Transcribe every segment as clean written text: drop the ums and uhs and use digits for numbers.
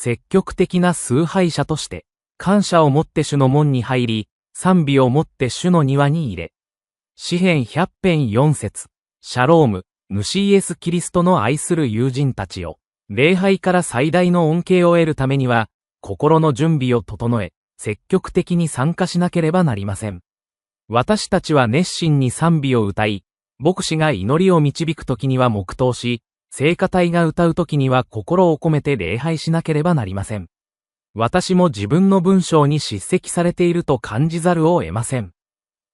積極的な崇拝者として、感謝をもって主の門に入り、賛美をもって主の庭に入れ。詩編100編4節、シャローム、主イエス・キリストの愛する友人たちよ。礼拝から最大の恩恵を得るためには、心の準備を整え、積極的に参加しなければなりません。私たちは熱心に賛美を歌い、牧師が祈りを導くときには黙祷し、聖歌隊が歌うときには心を込めて礼拝しなければなりません。私も自分の文章に叱責されていると感じざるを得ません。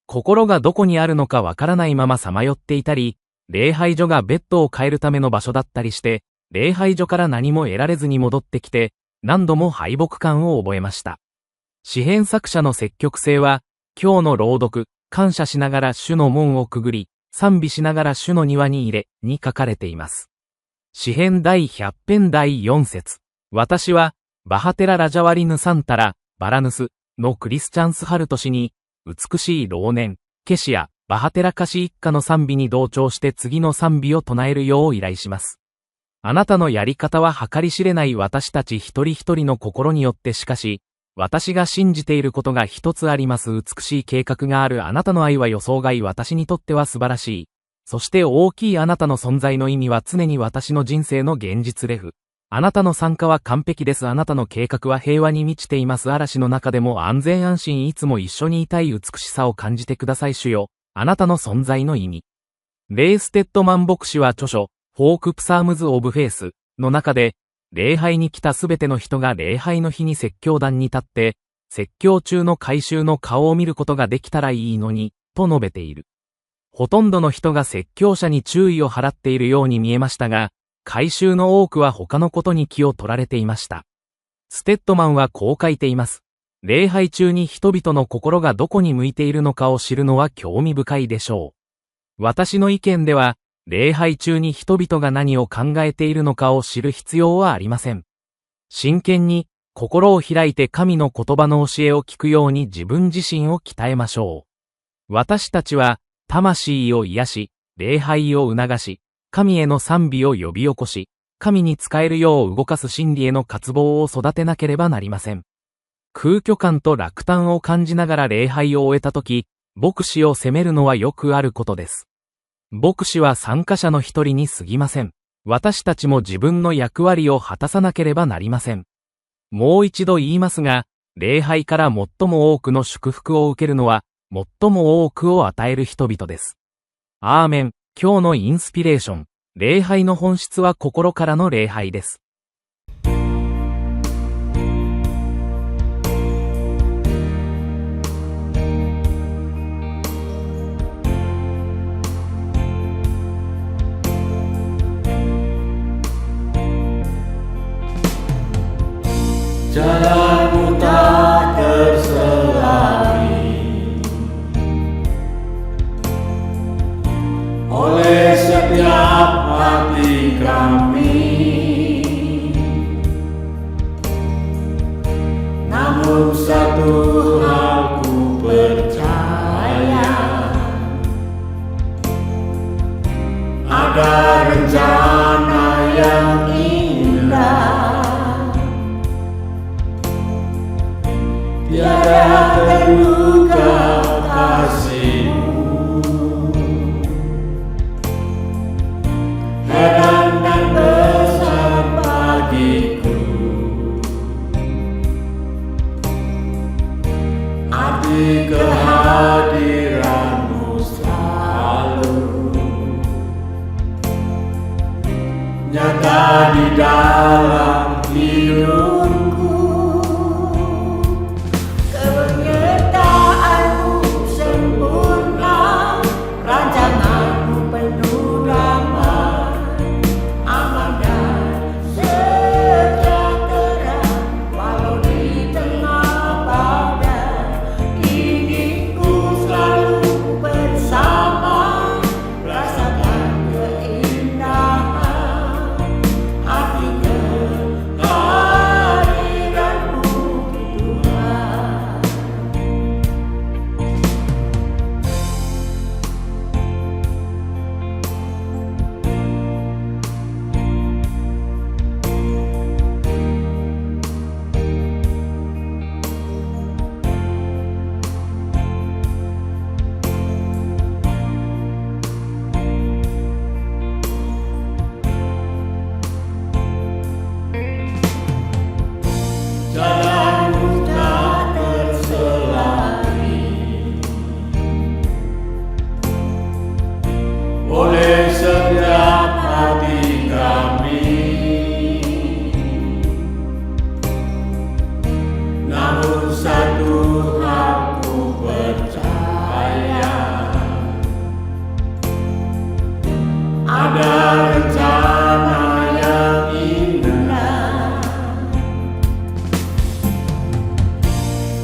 心がどこにあるのかわからないままさまよっていたり、礼拝所がベッドを変えるための場所だったりして、礼拝所から何も得られずに戻ってきて、何度も敗北感を覚えました。詩編作者の積極性は、今日の朗読、感謝しながら主の門をくぐり、賛美しながら主の庭に入れ、に書かれています。詩編第100編第4節。私は、バハテラ・ラジャワリヌ・サンタラ、バラヌスのクリスチャンス・ハルト氏に、美しい老年、ケシやバハテラ歌詞一家の賛美に同調して次の賛美を唱えるよう依頼します。あなたのやり方は計り知れない私たち一人一人の心によってしかし、私が信じていることが一つあります。美しい計画があるあなたの愛は予想外、私にとっては素晴らしい。そして大きいあなたの存在の意味は常に私の人生の現実レフ。あなたの参加は完璧です。あなたの計画は平和に満ちています。嵐の中でも安全安心いつも一緒にいたい美しさを感じてください主よ。あなたの存在の意味。レイ・ステッドマン牧師は著書、フォーク・プサームズ・オブ・フェイスの中で、礼拝に来たすべての人が礼拝の日に説教壇に立って、説教中の改宗の顔を見ることができたらいいのに、と述べている。ほとんどの人が説教者に注意を払っているように見えましたが、改宗の多くは他のことに気を取られていました。ステッドマンはこう書いています。礼拝中に人々の心がどこに向いているのかを知るのは興味深いでしょう。私の意見では、礼拝中に人々が何を考えているのかを知る必要はありません。真剣に心を開いて神の言葉の教えを聞くように自分自身を鍛えましょう。私たちは魂を癒し、礼拝を促し、神への賛美を呼び起こし、神に仕えるよう動かす真理への渇望を育てなければなりません。空虚感と落胆を感じながら礼拝を終えたとき、牧師を責めるのはよくあることです。牧師は参加者の一人に過ぎません。私たちも自分の役割を果たさなければなりません。もう一度言いますが、礼拝から最も多くの祝福を受けるのは、最も多くを与える人々です。アーメン。今日のインスピレーション。礼拝の本質は心からの礼拝です。Jalanmu tak terselami oleh setiap hati kami, namun satu hal ku percaya, ada rencana yang indah. Tiada terduga kasih-Mu, heran dan besar bagiku, arti kehadiran-Mu selalu nyata di dalam hidupku.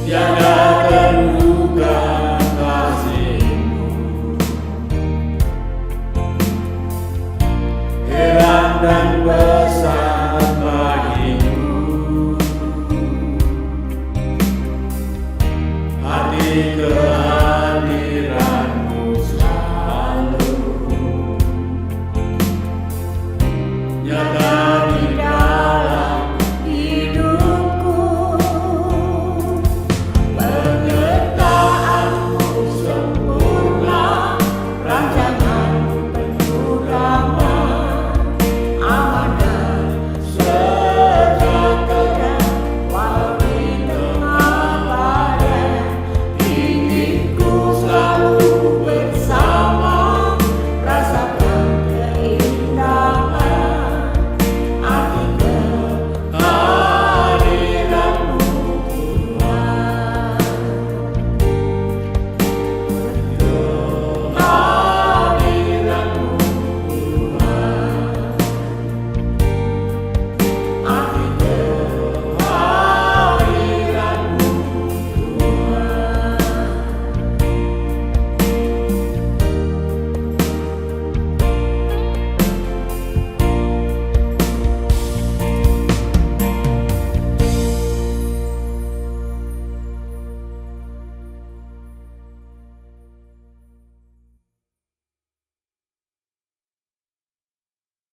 tiada terduga kasih-Mu. Heran dan